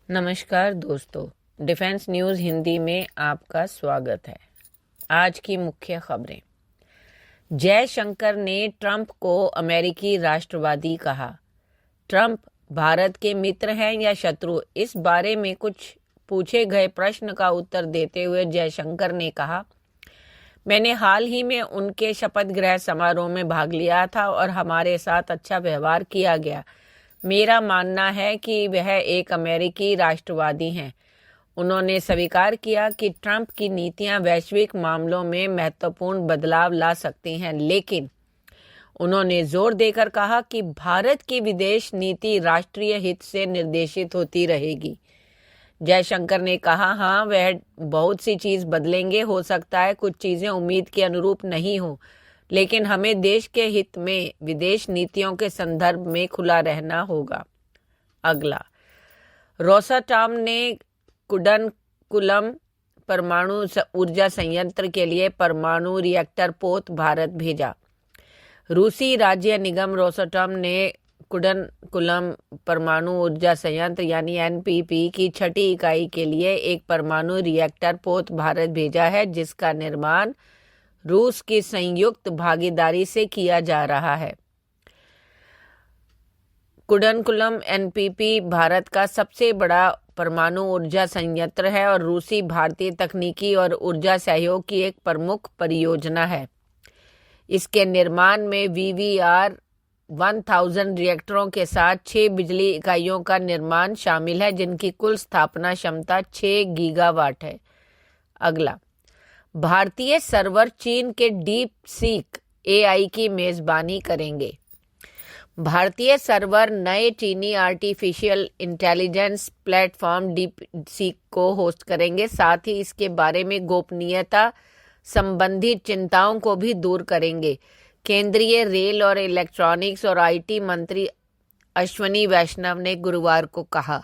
नमस्कार दोस्तों, defence news Hindi में आपका स्वागत है। आज की मुख्य खबरें। जयशंकर ने ट्रंप को अमेरिकी राष्ट्रवादी कहा। ट्रंप भारत के मित्र हैं या शत्रु, इस बारे में कुछ पूछे गए प्रश्न का उत्तर देते हुए जयशंकर ने कहा, मैंने हाल ही में उनके शपथ ग्रहण समारोह में भाग लिया था और हमारे साथ अच्छा व्यवहार किया गया। मेरा मानना है कि वह एक अमेरिकी राष्ट्रवादी हैं। उन्होंने स्वीकार किया कि ट्रंप की नीतियां वैश्विक मामलों में महत्वपूर्ण बदलाव ला सकती हैं, लेकिन उन्होंने जोर देकर कहा कि भारत की विदेश नीति राष्ट्रीय हित से निर्देशित होती रहेगी। जयशंकर ने कहा, हाँ, वह बहुत सी चीज बदलेंगे। हो सकता है कुछ चीजें उम्मीद के अनुरूप नहीं हो, लेकिन हमें देश के हित में विदेश नीतियों के संदर्भ में खुला रहना होगा। अगला, रोसाटॉम ने कुडनकुलम परमाणु ऊर्जा संयंत्र के लिए परमाणु रिएक्टर पोत भारत भेजा। रूसी राज्य निगम रोसाटॉम ने कुडनकुलम परमाणु ऊर्जा संयंत्र यानी एनपीपी की छठी इकाई के लिए एक परमाणु रिएक्टर पोत भारत भेजा है, जिसका निर्माण रूस की संयुक्त भागीदारी से किया जा रहा है। कुडनकुलम एनपीपी भारत का सबसे बड़ा परमाणु ऊर्जा संयंत्र है और रूसी भारतीय तकनीकी और ऊर्जा सहयोग की एक प्रमुख परियोजना है। इसके निर्माण में वीवीआर 1000 रिएक्टरों के साथ 6 बिजली इकाइयों का निर्माण शामिल है, जिनकी कुल स्थापना क्षमता 6 गीगावाट है। अगला, भारतीय सर्वर चीन के डीप सीक एआई की मेजबानी करेंगे। भारतीय सर्वर नए चीनी artificial intelligence platform deep seek को होस्ट करेंगे। साथ ही इसके बारे में गोपनीयता संबंधी चिंताओं को भी दूर करेंगे। केंद्रीय रेल और इलेक्ट्रॉनिक्स और आईटी मंत्री अश्वनी वैष्णव ने गुरुवार को कहा,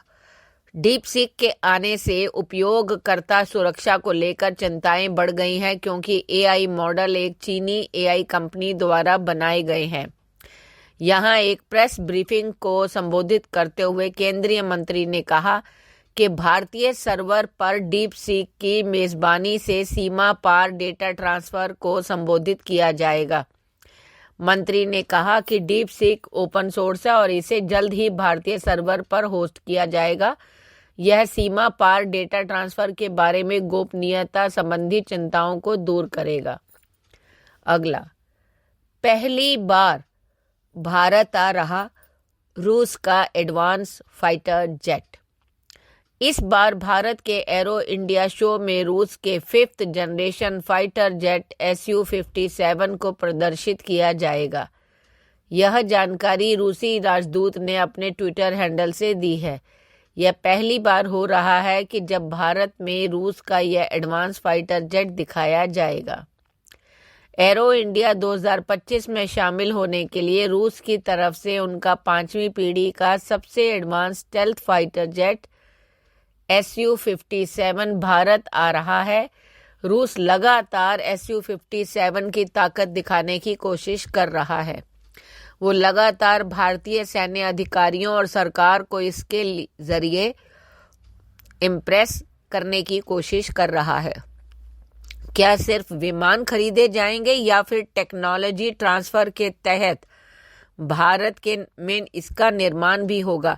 डीप सीक के आने से उपयोगकर्ता सुरक्षा को लेकर चिंताएं बढ़ गई हैं, क्योंकि एआई मॉडल एक चीनी एआई कंपनी द्वारा बनाए गए हैं। यहां एक प्रेस ब्रीफिंग को संबोधित करते हुए केंद्रीय मंत्री ने कहा कि भारतीय सर्वर पर डीप सीक की मेजबानी से सीमा पार डेटा ट्रांसफर को संबोधित किया जाएगा। मंत्री ने कहा कि डीप सीक ओपन सोर्स है और इसे जल्द ही भारतीय सर्वर पर होस्ट किया जाएगा। यह सीमा पार डेटा ट्रांसफर के बारे में गोपनीयता संबंधी चिंताओं को दूर करेगा। अगला, पहली बार भारत आ रहा रूस का एडवांस फाइटर जेट। इस बार भारत के एरो इंडिया शो में रूस के 5th generation fighter jet Su-57 को प्रदर्शित किया जाएगा। यह जानकारी रूसी राजदूत ने अपने ट्विटर हैंडल से दी है। यह पहली बार हो रहा है कि जब भारत में रूस का यह एडवांस फाइटर जेट दिखाया जाएगा। एरो इंडिया 2025 में शामिल होने के लिए रूस की तरफ से उनका 5वीं पीढ़ी का सबसे advance stealth fighter jet Su-57 Bharat आ रहा है। रूस लगातार Su-57 की ताकत दिखाने की कोशिश कर रहा है। वो लगातार भारतीय सैन्य अधिकारियों और सरकार को इसके जरिए इम्प्रेस करने की कोशिश कर रहा है। क्या सिर्फ विमान खरीदे जाएंगे या फिर टेक्नोलॉजी ट्रांसफर के तहत भारत के में इसका निर्माण भी होगा?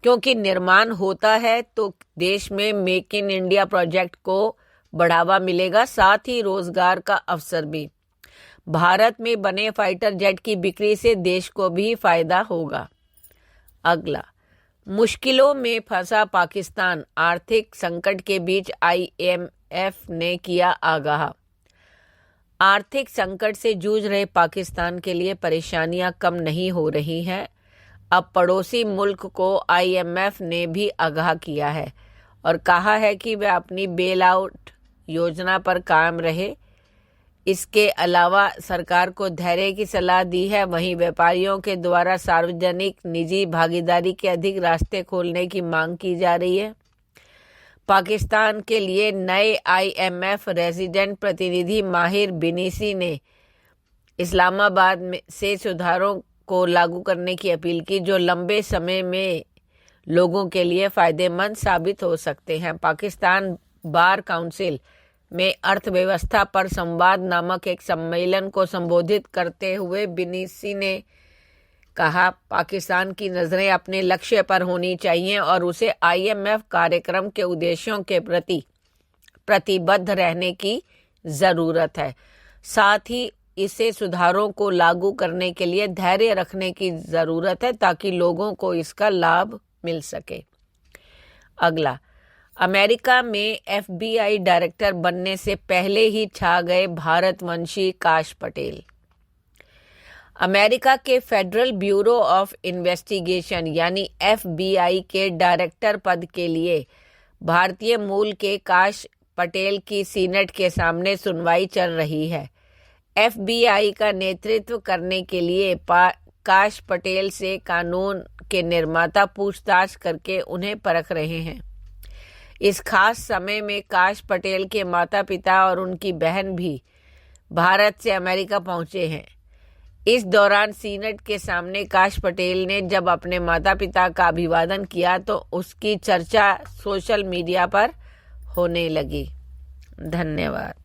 क्योंकि निर्माण होता है तो देश में मेक इन इंडिया प्रोजेक्ट को बढ़ावा मिलेगा, साथ ही रोजगार का अवसर भी। भारत में बने फाइटर जेट की बिक्री से देश को भी फायदा होगा। अगला, मुश्किलों में फंसा पाकिस्तान, आर्थिक संकट के बीच IMF ने किया आगाह। आर्थिक संकट से जूझ रहे पाकिस्तान के लिए परेशानियां कम नहीं हो रही हैं। अब पड़ोसी मुल्क को IMF ने भी आगाह किया है और कहा है कि वह अपनी बेल आउट योजना पर कायम रहे। इसके अलावा सरकार को धैर्य की सलाह दी है। वहीं व्यापारियों के द्वारा सार्वजनिक निजी भागीदारी के अधिक रास्ते खोलने की मांग की जा रही है। पाकिस्तान के लिए नए IMF रेजिडेंट प्रतिनिधि माहिर बिनीसी ने इस्लामाबाद से सुधारों को लागू करने की अपील की, जो लंबे समय में लोगों के लिए फायदेमंद साबित हो सकते हैं। पाकिस्तान बार काउंसिल में अर्थव्यवस्था पर संवाद नामक एक सम्मेलन को संबोधित करते हुए बिनीसी ने कहा, पाकिस्तान की नजरें अपने लक्ष्य पर होनी चाहिए और उसे IMF कार्यक्रम के उद्देश्यों के प्रति प्रतिबद्ध रहने की जरूरत है। साथ ही इसे सुधारों को लागू करने के लिए धैर्य रखने की जरूरत है ताकि लोगों को इसका लाभ मिल सके। अगला, अमेरिका में FBI डायरेक्टर बनने से पहले ही छा गए भारतवंशी काश पटेल। अमेरिका के फेडरल ब्यूरो ऑफ इन्वेस्टिगेशन यानी FBI के डायरेक्टर पद के लिए भारतीय मूल के काश पटेल की सीनेट के सामने सुनवाई चल रही है। FBI का नेतृत्व करने के लिए काश पटेल से कानून के निर्माता पूछताछ करके उन्हें परख रहे हैं। इस खास समय में काश पटेल के माता पिता और उनकी बहन भी भारत से अमेरिका पहुंचे हैं। इस दौरान सीनेट के सामने काश पटेल ने जब अपने माता पिता का अभिवादन किया तो उसकी चर्चा सोशल मीडिया पर होने लगी। धन्यवाद।